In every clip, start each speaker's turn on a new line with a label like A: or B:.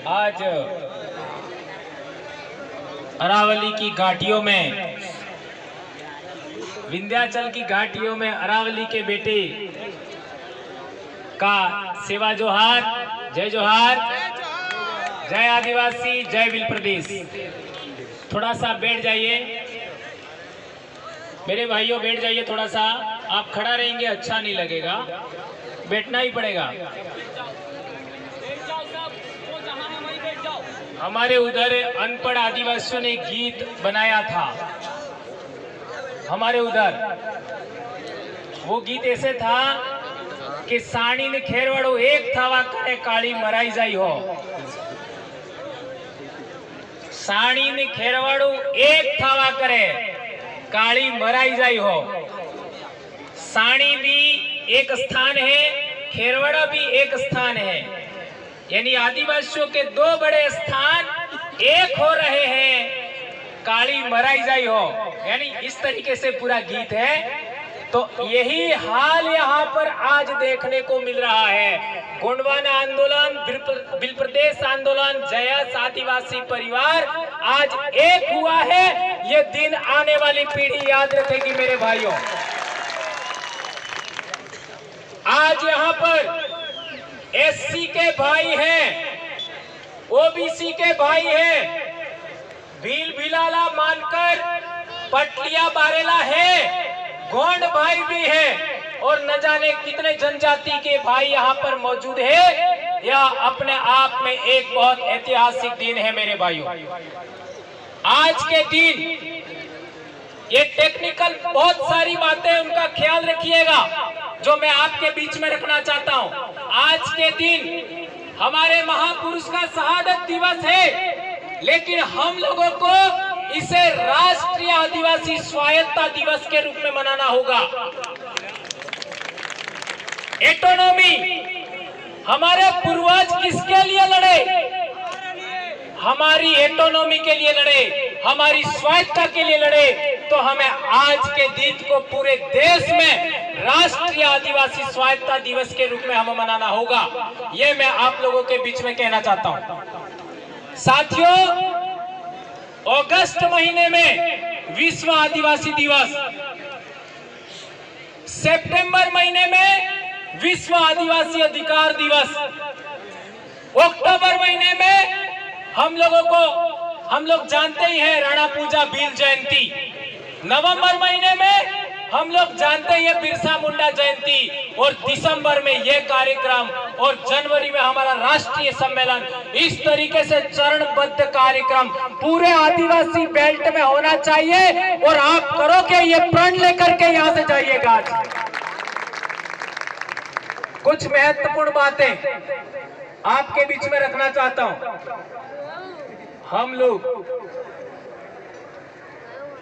A: आज अरावली की घाटियों में, विंध्याचल की घाटियों में अरावली के बेटे का सेवा जोहार, जय जोहार, जय आदिवासी, जय बिल प्रदेश। थोड़ा सा बैठ जाइए मेरे भाइयों, बैठ जाइए थोड़ा सा। आप खड़ा रहेंगे अच्छा नहीं लगेगा, बैठना ही पड़ेगा। हमारे उधर अनपढ़ आदिवासियों ने गीत बनाया था। हमारे उधर वो गीत ऐसे था कि साणी ने खेरवाड़ो एक थावा करे काली मराई जाई हो। साणी ने खेरवाड़ो एक थावा करे काली मराई जाई हो। साणी भी एक स्थान है, खेरवाड़ा भी एक स्थान है, यानी आदिवासियों के दो बड़े स्थान एक हो रहे हैं, काली मराई जाई हो, यानी इस तरीके से पूरा गीत है। तो यही हाल यहाँ पर आज देखने को मिल रहा है। गोंडवाना आंदोलन, बिल प्रदेश आंदोलन, जयस आदिवासी परिवार आज एक हुआ है। ये दिन आने वाली पीढ़ी याद रखेगी मेरे भाइयों। आज यहाँ पर एससी के भाई हैं, ओबीसी के भाई हैं, भील भिलाला मानकर पटलिया बारेला है, गोंड भाई भी है, और न जाने कितने जनजाति के भाई यहाँ पर मौजूद है। यह अपने आप में एक बहुत ऐतिहासिक दिन है मेरे भाइयों। आज के दिन ये टेक्निकल बहुत सारी बातें, उनका ख्याल रखिएगा जो मैं आपके बीच में रखना चाहता हूँ। आज के दिन हमारे महापुरुष का शहादत दिवस है, लेकिन हम लोगों को इसे राष्ट्रीय आदिवासी स्वायत्तता दिवस के रूप में मनाना होगा। एटोनॉमी, हमारे पूर्वज किसके लिए लड़े? हमारी एटोनॉमी के लिए लड़े, हमारी स्वायत्तता के लिए लड़े। तो हमें आज के दिन को पूरे देश में राष्ट्रीय आदिवासी स्वायत्तता दिवस के रूप में हमें मनाना होगा। ये मैं आप लोगों के बीच में कहना चाहता हूं। साथियों, अगस्त महीने में विश्व आदिवासी दिवस, सितंबर महीने में विश्व आदिवासी अधिकार दिवस, अक्टूबर महीने में हम लोग जानते ही हैं राणा पूजा, भील जयंती, नवंबर महीने में हम लोग जानते हैं बिरसा मुंडा जयंती, और दिसंबर में यह कार्यक्रम, और जनवरी में हमारा राष्ट्रीय सम्मेलन। इस तरीके से चरणबद्ध कार्यक्रम पूरे आदिवासी बेल्ट में होना चाहिए, और आप करोगे ये प्रण लेकर के यहां से जाइएगा। आज कुछ महत्वपूर्ण बातें आपके बीच में रखना चाहता हूं। हम लोग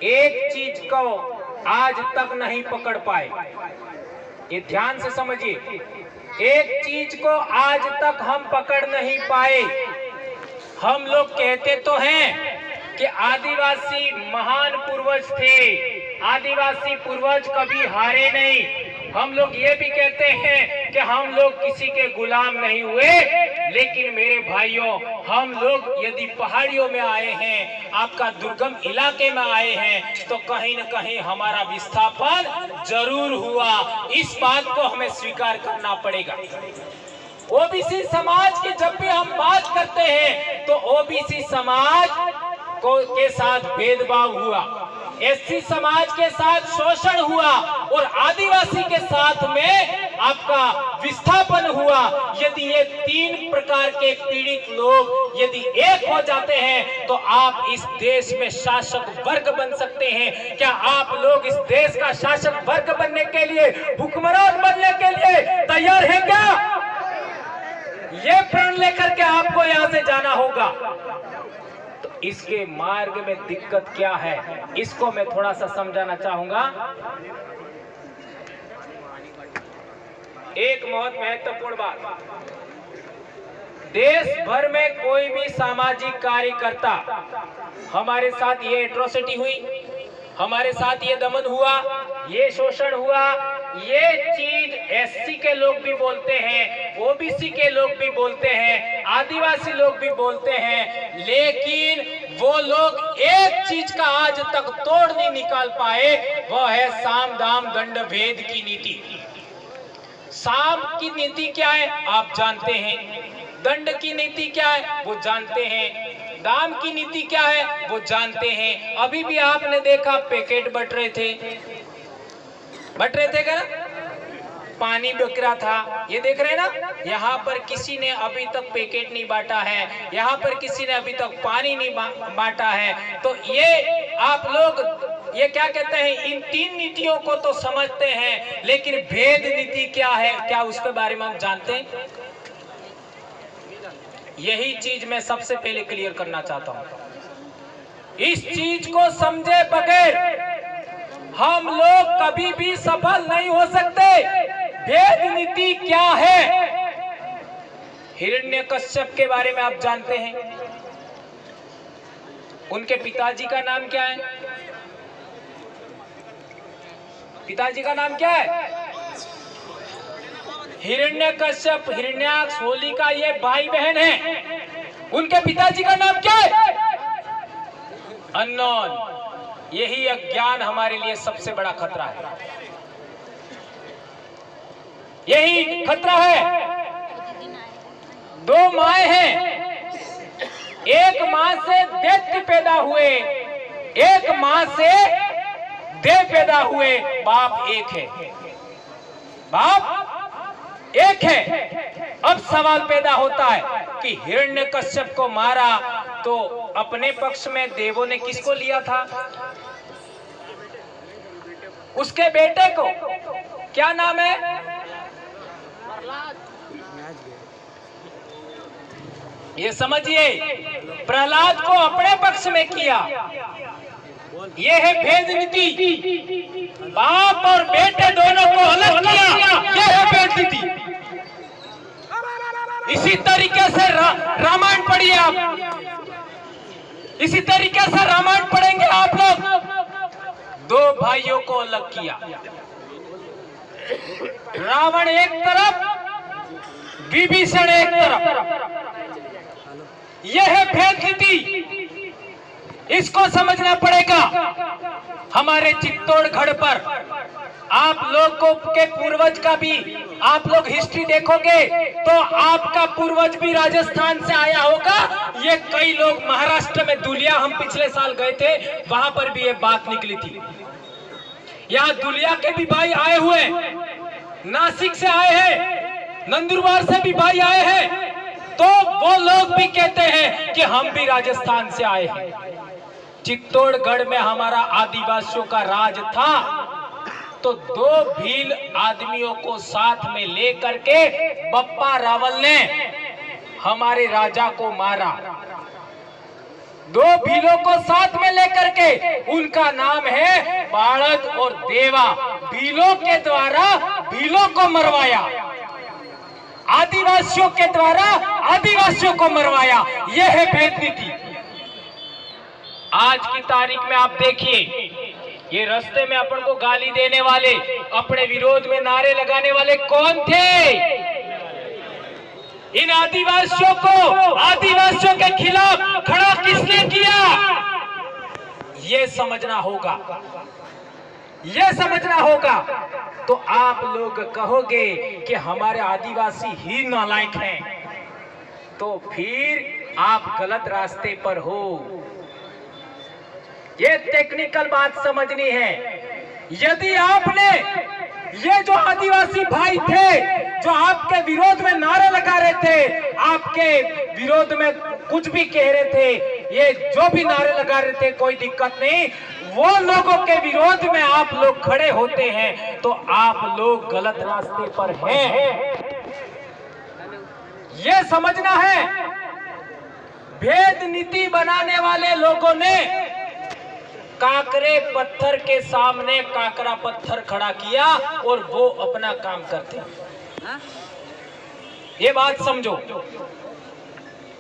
A: एक चीज को आज तक नहीं पकड़ पाए, ये ध्यान से समझिए। एक चीज को आज तक हम पकड़ नहीं पाए। हम लोग कहते तो हैं कि आदिवासी महान पूर्वज थे, आदिवासी पूर्वज कभी हारे नहीं। हम लोग ये भी कहते हैं कि हम लोग किसी के गुलाम नहीं हुए। लेकिन मेरे भाइयों, हम लोग यदि पहाड़ियों में आए हैं, आपका दुर्गम इलाके में आए हैं, तो कहीं न कहीं हमारा विस्थापन जरूर हुआ। इस बात को हमें स्वीकार करना पड़ेगा। ओबीसी समाज की जब भी हम बात करते हैं तो ओबीसी समाज के साथ भेदभाव हुआ, एससी समाज के साथ शोषण हुआ, और आदिवासी के साथ में आपका विस्थापन हुआ। यदि ये तीन प्रकार के पीड़ित लोग यदि एक हो जाते हैं तो आप इस देश में शासक वर्ग बन सकते हैं। क्या आप लोग इस देश का शासक वर्ग बनने के लिए, हुक्मरान बनने के लिए तैयार हैं क्या? ये प्रण लेकर के आपको यहां से जाना होगा। इसके मार्ग में दिक्कत क्या है, इसको मैं थोड़ा सा समझाना चाहूंगा। एक बहुत महत्वपूर्ण बात, देश भर में कोई भी सामाजिक कार्यकर्ता, हमारे साथ ये एट्रोसिटी हुई, हमारे साथ ये दमन हुआ, ये शोषण हुआ, ये चीज एससी के लोग भी बोलते हैं, ओबीसी के लोग भी बोलते हैं, आदिवासी लोग भी बोलते हैं, लेकिन वो लोग एक चीज का आज तक तोड़ नहीं निकाल पाए, वो है साम दाम दंड भेद की नीति। साम की नीति क्या है आप जानते हैं, दंड की नीति क्या है वो जानते हैं, दाम की नीति क्या है वो जानते हैं। अभी भी आपने देखा पैकेट बट रहे थे क्या, पानी बिक रहा था, ये देख रहे हैं ना। यहाँ पर किसी ने अभी तक पैकेट नहीं बांटा है, यहाँ पर किसी ने अभी तक पानी नहीं बांटा है। तो ये आप लोग ये क्या कहते हैं, इन तीन नीतियों को तो समझते हैं, लेकिन भेद नीति क्या है, क्या उसके बारे में हम जानते हैं? यही चीज मैं सबसे पहले क्लियर करना चाहता हूं। इस चीज को समझे बगैर हम लोग कभी भी सफल नहीं हो सकते। भेद नीति क्या है? हिरण्यकश्यप के बारे में आप जानते हैं, उनके पिताजी का नाम क्या है? पिताजी का नाम क्या है? हिरण्यकश्यप, हिरण्याक्ष, होलिका, ये भाई बहन हैं। उनके पिताजी का नाम क्या है? अननोन। यही अज्ञान हमारे लिए सबसे बड़ा खतरा है, यही खतरा है। दो माए हैं, एक मां से दैत्य पैदा हुए, एक मां से देव पैदा हुए, बाप एक है, बाप एक है। अब सवाल पैदा होता है कि हिरण्यकश्यप को मारा तो अपने पक्ष में देवों ने किसको लिया था? उसके बेटे को। क्या नाम है? ये समझिए, प्रहलाद को अपने पक्ष में किया। ये है भेद नीति। बाप और बेटे दोनों को अलग किया, ये है भेद नीति। इसी तरीके से रामायण पढ़िए आप, इसी तरीके से रामायण पढ़ेंगे आप लोग। दो भाइयों को अलग किया, रावण एक तरफ, विभीषण एक तरफ। यह है भेद नीति, इसको समझना पड़ेगा। हमारे चित्तौड़गढ़ पर आप लोगों के पूर्वज का भी आप लोग हिस्ट्री देखोगे तो आपका पूर्वज भी राजस्थान से आया होगा। ये कई लोग महाराष्ट्र में दुलिया, हम पिछले साल गए थे, वहां पर भी ये बात निकली थी। यहाँ दुलिया के भी भाई आए हुए, नासिक से आए हैं, नंदुरबार से भी भाई आए हैं। तो वो लोग भी कहते हैं कि हम भी राजस्थान से आए हैं। चित्तौड़गढ़ में हमारा आदिवासियों का राज था, तो दो भील आदमियों को साथ में लेकर के बप्पा रावल ने हमारे राजा को मारा। दो भीलों को साथ में लेकर के, उनका नाम है बाड़द और देवा। भीलों के द्वारा भीलों को मरवाया, आदिवासियों के द्वारा आदिवासियों को मरवाया। यह है भेद नीति। आज की तारीख में आप देखिए, ये रास्ते में अपन को गाली देने वाले, अपने विरोध में नारे लगाने वाले कौन थे? इन आदिवासियों को, आदिवासियों के खिलाफ खड़ा किसने किया? ये समझना होगा, ये समझना होगा। तो आप लोग कहोगे कि हमारे आदिवासी ही नालायक हैं, तो फिर आप गलत रास्ते पर हो। ये टेक्निकल बात समझनी है। यदि आपने ये जो आदिवासी भाई थे, जो आपके विरोध में नारे लगा रहे थे, आपके विरोध में कुछ भी कह रहे थे, ये जो भी नारे लगा रहे थे, कोई दिक्कत नहीं, वो लोगों के विरोध में आप लोग खड़े होते हैं तो आप लोग गलत रास्ते पर हैं। ये समझना है। भेद नीति बनाने वाले लोगों ने काकरे पत्थर के सामने काकरा पत्थर खड़ा किया और वो अपना काम करते हैं। ये बात समझो।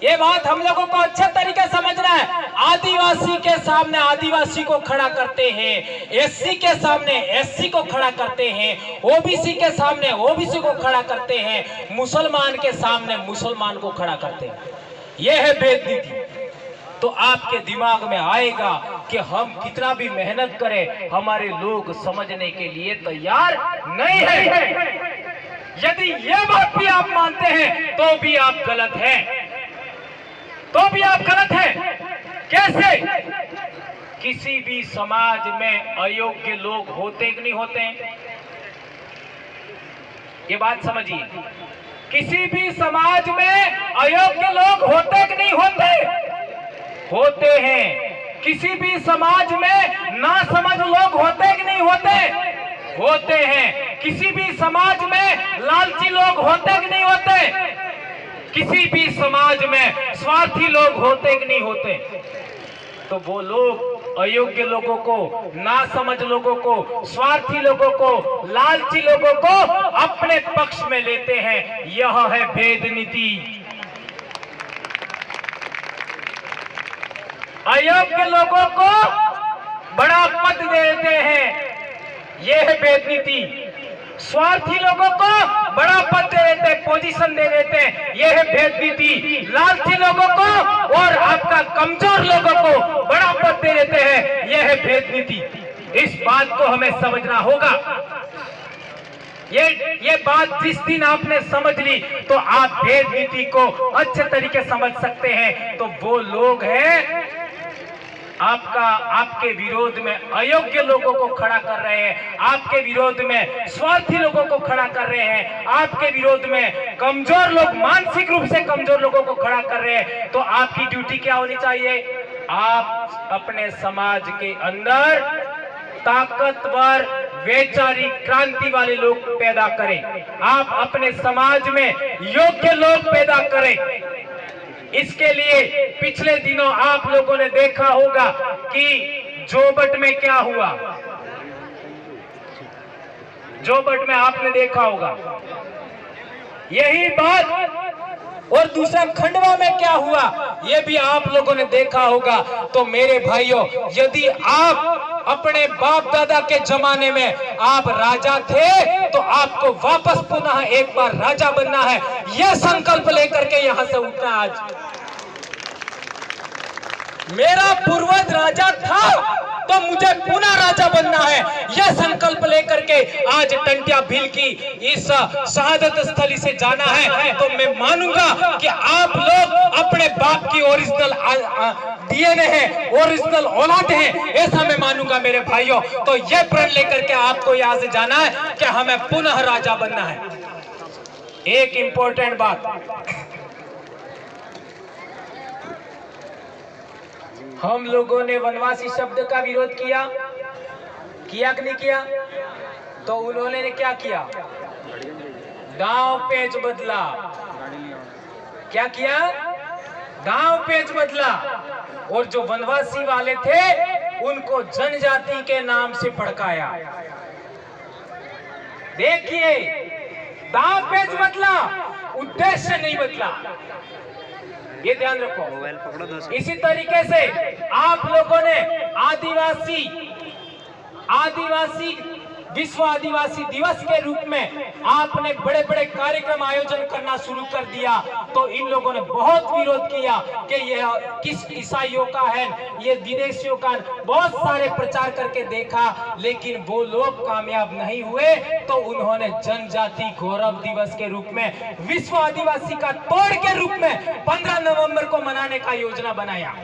A: ये बात हम लोगों को अच्छे तरीके समझना है। आदिवासी के सामने आदिवासी को खड़ा करते हैं, एससी के सामने एससी को खड़ा करते हैं, ओबीसी के सामने ओबीसी को खड़ा करते हैं, मुसलमान के सामने मुसलमान को खड़ा करते हैं। यह है भेद नीति। तो आपके दिमाग में आएगा कि हम कितना भी मेहनत करें, हमारे लोग समझने के लिए तैयार नहीं है। यदि यह बात भी आप मानते हैं तो भी आप गलत हैं, तो भी आप गलत हैं। कैसे? किसी भी समाज में अयोग्य लोग होते कि नहीं होते हैं? ये बात समझिए, किसी भी समाज में अयोग्य लोग होते कि नहीं होते? होते हैं। किसी भी समाज में नासमझ लोग होते कि नहीं होते? होते हैं। किसी भी समाज में लालची लोग होते कि नहीं होते? किसी भी समाज में स्वार्थी लोग होते कि नहीं होते? तो वो लोग अयोग्य लोगों को, नासमझ लोगों को, स्वार्थी लोगों को, लालची लोगों को अपने पक्ष में लेते हैं। यह है भेद नीति। अयोग्य लोगों को बड़ा पद दे देते हैं, यह है भेद नीति। स्वार्थी लोगों को बड़ा पद दे देते हैं, पोजीशन दे देते हैं, यह है भेद नीति। लालची लोगों को और आपका कमजोर लोगों को बड़ा पद दे देते हैं, यह है भेद नीति। इस बात को हमें समझना होगा। ये बात जिस दिन आपने समझ ली तो आप भेद नीति को अच्छे तरीके समझ सकते हैं। तो वो लोग हैं आपके विरोध में अयोग्य लोगों को खड़ा कर रहे हैं, आपके विरोध में स्वार्थी लोगों को खड़ा कर रहे हैं, आपके विरोध में कमजोर लोग, मानसिक रूप से कमजोर लोगों को खड़ा कर रहे हैं। तो आपकी ड्यूटी क्या होनी चाहिए? आप अपने समाज के अंदर ताकतवर, वैचारिक क्रांति वाले लोग पैदा करें। आप अपने समाज में योग्य लोग पैदा करें। इसके लिए पिछले दिनों आप लोगों ने देखा होगा कि जोबट में क्या हुआ। जोबट में आपने देखा होगा यही बात, और दूसरा खंडवा में क्या हुआ ये भी आप लोगों ने देखा होगा। तो मेरे भाइयों, यदि आप अपने बाप दादा के जमाने में आप राजा थे तो आपको वापस पुनः एक बार राजा बनना है। यह संकल्प लेकर के यहां से उठना। आज मेरा पूर्वज राजा था तो मुझे पुनः राजा बनना है, यह संकल्प लेकर के आज टंटिया भील की इस शहादत स्थली से जाना है। तो मैं मानूंगा कि आप लोग अपने बाप की ओरिजिनल डीएनए है, ओरिजिनल औलाद है, ऐसा मैं मानूंगा मेरे भाइयों। तो यह प्रण लेकर के आपको यहां से जाना है कि हमें पुनः राजा बनना है। एक इंपॉर्टेंट बात, हम लोगों ने वनवासी शब्द का विरोध किया कि नहीं किया? तो उन्होंने क्या किया? दांव पेच बदला। क्या किया? दांव पेच बदला। और जो वनवासी वाले थे उनको जनजाति के नाम से भड़काया। देखिए, दांव पेच बदला, उद्देश्य नहीं बदला, ये ध्यान रखो। इसी तरीके से आप लोगों ने आदिवासी विश्व आदिवासी दिवस के रूप में आपने बड़े बड़े कार्यक्रम आयोजन करना शुरू कर दिया। तो इन लोगों ने बहुत विरोध किया कि यह किस ईसाइयों का है, ये विदेशियों का, बहुत सारे प्रचार करके देखा, लेकिन वो लोग कामयाब नहीं हुए। तो उन्होंने जनजाति गौरव दिवस के रूप में, विश्व आदिवासी का तोड़ के रूप में 15 नवंबर को मनाने का योजना बनाया।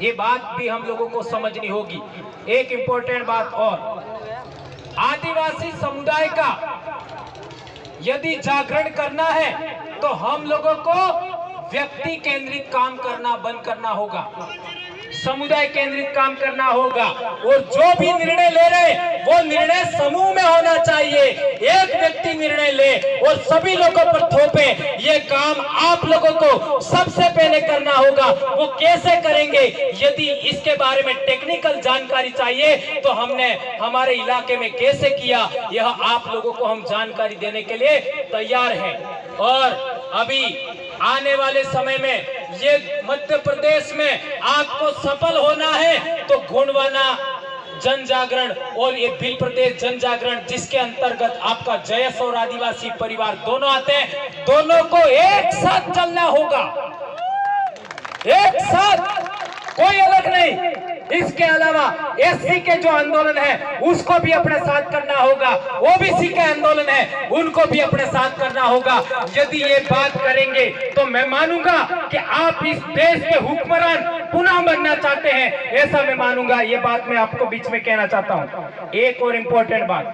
A: ये बात भी हम लोगों को समझनी होगी। एक इंपॉर्टेंट बात और, आदिवासी समुदाय का यदि जागरण करना है तो हम लोगों को व्यक्ति केंद्रित काम करना बंद करना होगा, समुदाय केंद्रित काम करना होगा। और जो भी निर्णय ले रहे वो निर्णय समूह में होना चाहिए। एक व्यक्ति निर्णय ले और सभी लोगों पर थोपे, ये काम आप लोगों को सबसे पहले करना होगा। वो कैसे करेंगे? यदि इसके बारे में टेक्निकल जानकारी चाहिए तो हमने हमारे इलाके में कैसे किया, यह आप लोगों को हम जानकारी देने के लिए तैयार हैं। और अभी आने वाले समय में ये मध्य प्रदेश में आपको सफल होना है तो गोंडवाना जन जागरण और ये भील प्रदेश जन जागरण, जिसके अंतर्गत आपका जयस और आदिवासी परिवार दोनों आते हैं, दोनों को एक साथ चलना होगा, एक साथ, कोई अलग नहीं। इसके अलावा एससी के जो आंदोलन है उसको भी अपने साथ करना होगा, ओबीसी के आंदोलन है उनको भी अपने साथ करना होगा। यदि ये बात करेंगे तो मैं मानूंगा कि आप इस देश के हुक्मरान पुनः बनना चाहते हैं, ऐसा मैं मानूंगा। ये बात मैं आपको बीच में कहना चाहता हूं। एक और इंपॉर्टेंट बात,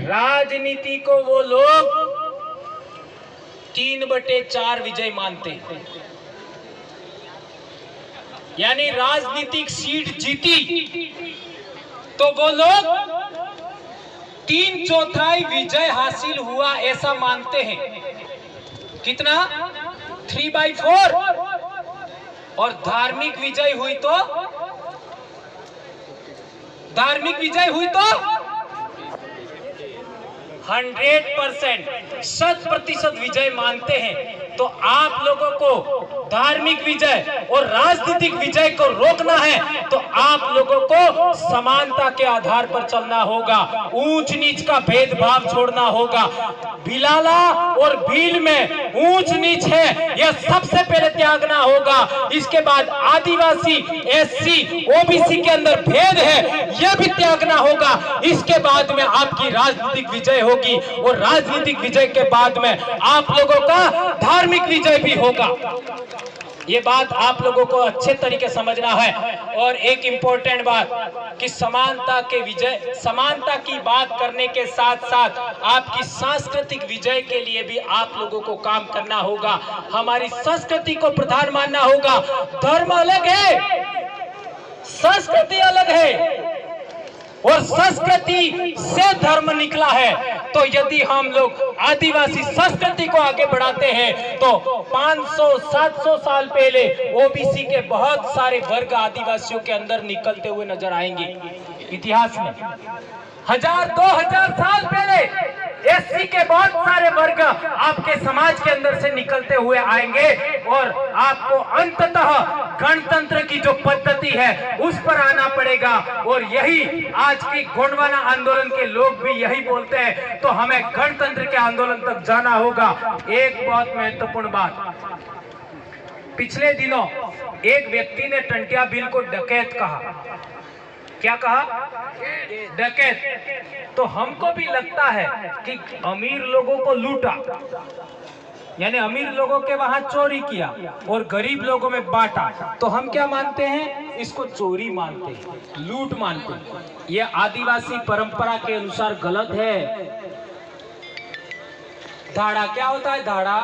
A: राजनीति को वो लोग 3/4 विजय मानते हैं, यानी राजनीतिक सीट जीती तो वो लोग 3/4 विजय हासिल हुआ ऐसा मानते हैं। कितना? 3/4। और धार्मिक विजय हुई तो 100%, 100% विजय मानते हैं। तो आप लोगों को धार्मिक विजय और राजनीतिक विजय को रोकना है तो आप लोगों को समानता के आधार पर चलना होगा, ऊंच नीच का भेदभाव छोड़ना होगा। भिलाला और भील में ऊंच नीच है, यह सबसे पहले त्यागना होगा। इसके बाद आदिवासी, एससी, ओबीसी के अंदर भेद है, यह भी त्यागना होगा। इसके बाद में आपकी राजनीतिक विजय होगी और राजनीतिक विजय के बाद में आप लोगों का धार्मिक विजय भी होगा। ये बात आप लोगों को अच्छे तरीके समझना है। और एक इंपॉर्टेंट बात कि समानता के विजय, समानता की बात करने के साथ साथ आपकी सांस्कृतिक विजय के लिए भी आप लोगों को काम करना होगा। हमारी संस्कृति को प्रधान मानना होगा। धर्म अलग है, संस्कृति अलग है और संस्कृति से धर्म निकला है। तो यदि हम लोग आदिवासी संस्कृति को आगे बढ़ाते हैं तो 500-700 साल पहले ओबीसी के बहुत सारे वर्ग आदिवासियों के अंदर निकलते हुए नजर आएंगे। इतिहास में 1000-2000 साल पहले एससी के बहुत सारे वर्ग आपके समाज के अंदर से निकलते हुए आएंगे और आपको अंततः गणतंत्र की जो पद्धति है उस पर आना पड़ेगा। और यही आज की गोंडवाना आंदोलन के लोग भी यही बोलते हैं, तो हमें गणतंत्र के आंदोलन तक जाना होगा। एक बहुत महत्वपूर्ण बात, पिछले दिनों एक व्यक्ति ने टंटिया बिल को डकैत कहा। क्या कहा? डकैत। तो हमको भी लगता है कि अमीर लोगों को लूटा, यानी अमीर लोगों के वहां चोरी किया और गरीब लोगों में बांटा, तो हम क्या मानते हैं? इसको चोरी मानते हैं, लूट मानते हैं। यह आदिवासी परंपरा के अनुसार गलत है। धाड़ा क्या होता है? धाड़ा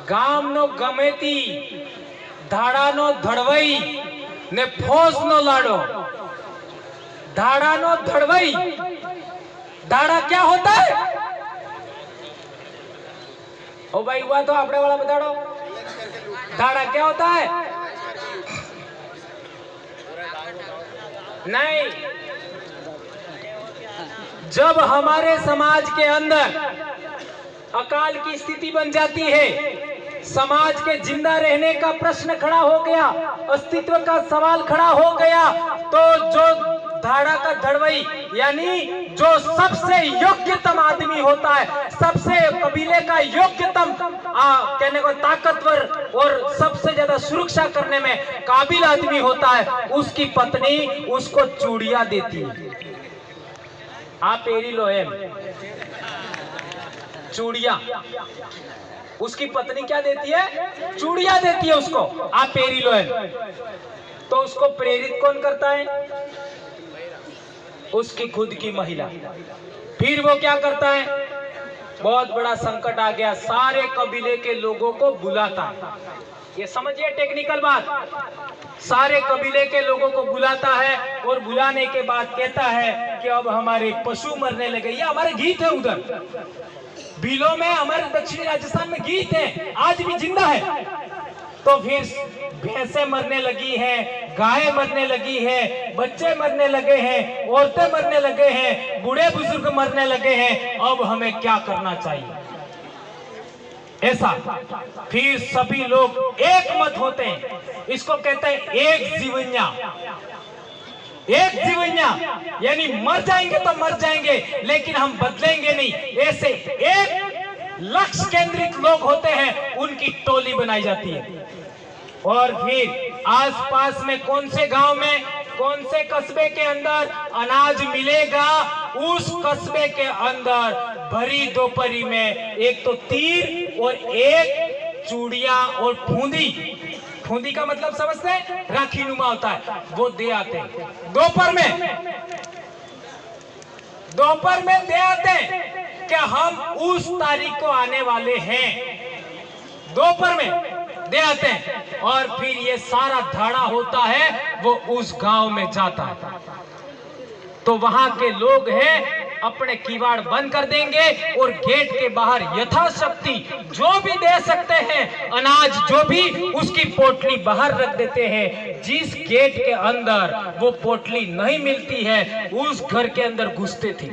A: गाम नो गमेती, धाड़ा नो धड़वई ने फौज नो लाडो। धाड़ा नो धड़वई, धाड़ा क्या होता है? ओ भाई हुआ तो आपने वाला बता दो। धाड़ा क्या होता है? नहीं, जब हमारे समाज के अंदर अकाल की स्थिति बन जाती है, समाज के जिंदा रहने का प्रश्न खड़ा हो गया, अस्तित्व का सवाल खड़ा हो गया, तो जो धाड़ा का धड़वई यानी जो सबसे योग्यतम आदमी होता है, सबसे कबीले का योग्यतम कहने को ताकतवर और सबसे ज्यादा सुरक्षा करने में काबिल आदमी होता है, उसकी पत्नी उसको चूड़ियां देती है। आप एरी लोएम चूड़ियां, उसकी पत्नी क्या देती है? चूड़ियां देती है उसको। आप पेरी लोएम। तो उसको प्रेरित कौन करता है? उसकी खुद की महिला। फिर वो क्या करता है? बहुत बड़ा संकट आ गया, सारे कबीले के लोगों को बुलाता है। ये समझिए टेक्निकल बात। सारे कबीले के लोगों को बुलाता है और बुलाने के बाद कहता है कि अब हमारे पशु मरने लगे। ये हमारे गीत है, उधर भीलों में, हमारे दक्षिणी राजस्थान में गीत है, आज भी जिंदा है। तो फिर भैंसें मरने लगी हैं, गायें मरने लगी है, बच्चे मरने लगे हैं, औरतें मरने लगे हैं, बूढ़े बुजुर्ग मरने लगे हैं, अब हमें क्या करना चाहिए? ऐसा फिर सभी लोग एक मत होते हैं। इसको कहते हैं एक जीवन्या। एक जीवन्या यानी मर जाएंगे तो मर जाएंगे, लेकिन हम बदलेंगे नहीं। ऐसे एक लक्ष्य केंद्रित लोग होते हैं, उनकी टोली बनाई जाती है। और फिर आसपास में कौन से गांव में, कौन से कस्बे के अंदर अनाज मिलेगा, उस कस्बे के अंदर भरी दोपहरी में एक तो तीर और एक चूड़िया और फूंदी, फूंदी का मतलब समझते हैं, राखी नुमा होता है, वो दे आते हैं दोपहर में दे आते हैं कि हम उस तारीख को आने वाले हैं। दोपहर में दे आते हैं और फिर ये सारा धाड़ा होता है, वो उस गांव में जाता है। तो वहां के लोग हैं अपने किवाड़ बंद कर देंगे और गेट के बाहर यथाशक्ति जो भी दे सकते हैं अनाज, जो भी, उसकी पोटली बाहर रख देते हैं। जिस गेट के अंदर वो पोटली नहीं मिलती है, उस घर के अंदर घुसते थे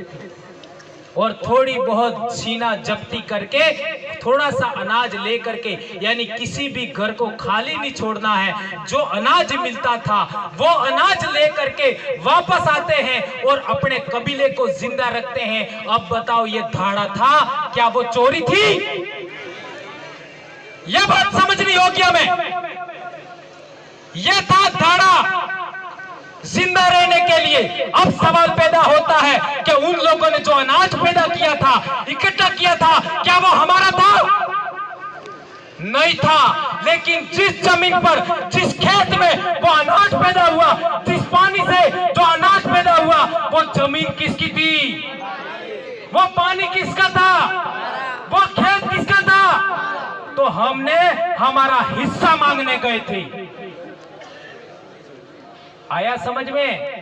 A: और थोड़ी बहुत सीना जब्ती करके थोड़ा सा अनाज लेकर के, यानी किसी भी घर को खाली नहीं छोड़ना है। जो अनाज मिलता था वो अनाज लेकर के वापस आते हैं और अपने कबीले को जिंदा रखते हैं। अब बताओ, ये धाड़ा था, क्या वो चोरी थी? यह बात समझनी होगी हमें। यह था धाड़ा जिंदा रहने के लिए। अब सवाल पैदा होता है कि उन लोगों ने जो अनाज पैदा किया था, इकट्ठा किया था, क्या वो हमारा था? नहीं था। लेकिन जिस जमीन पर, जिस खेत में वो अनाज पैदा हुआ, जिस पानी से जो अनाज पैदा हुआ, वो जमीन किसकी थी? वो पानी किसका था? वो खेत किसका था? तो हमने हमारा हिस्सा मांगने गए थे। आया समझ में?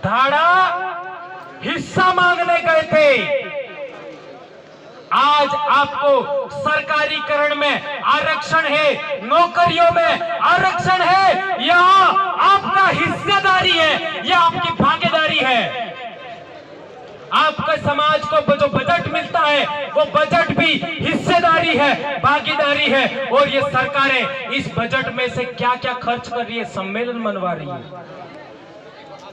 A: धाड़ा हिस्सा मांगने गए थे। आज आपको सरकारीकरण में आरक्षण है, नौकरियों में आरक्षण है, यह आपका हिस्सेदारी है, यह आपकी भागीदारी है। आपके समाज को जो बजट मिलता है, वो बजट भी हिस्सेदारी है, भागीदारी है। और ये सरकारें इस बजट में से क्या क्या खर्च कर रही है, सम्मेलन मनवा रही है।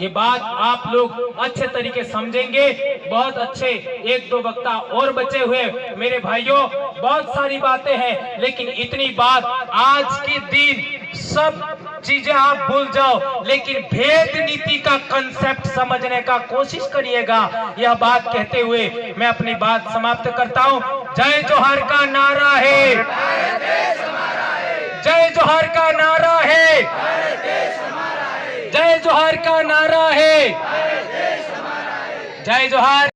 A: ये बात आप लोग अच्छे तरीके समझेंगे। बहुत अच्छे एक दो वक्ता और बचे हुए मेरे भाइयों, बहुत सारी बातें हैं, लेकिन इतनी बात आज के दिन सब चीजें आप भूल जाओ, लेकिन भेद नीति का कंसेप्ट समझने का कोशिश करिएगा। यह बात कहते हुए मैं अपनी बात समाप्त करता हूं। जय जोहार का नारा है, जय जोहार का नारा है, जय जोहार का नारा है, जय जोहार।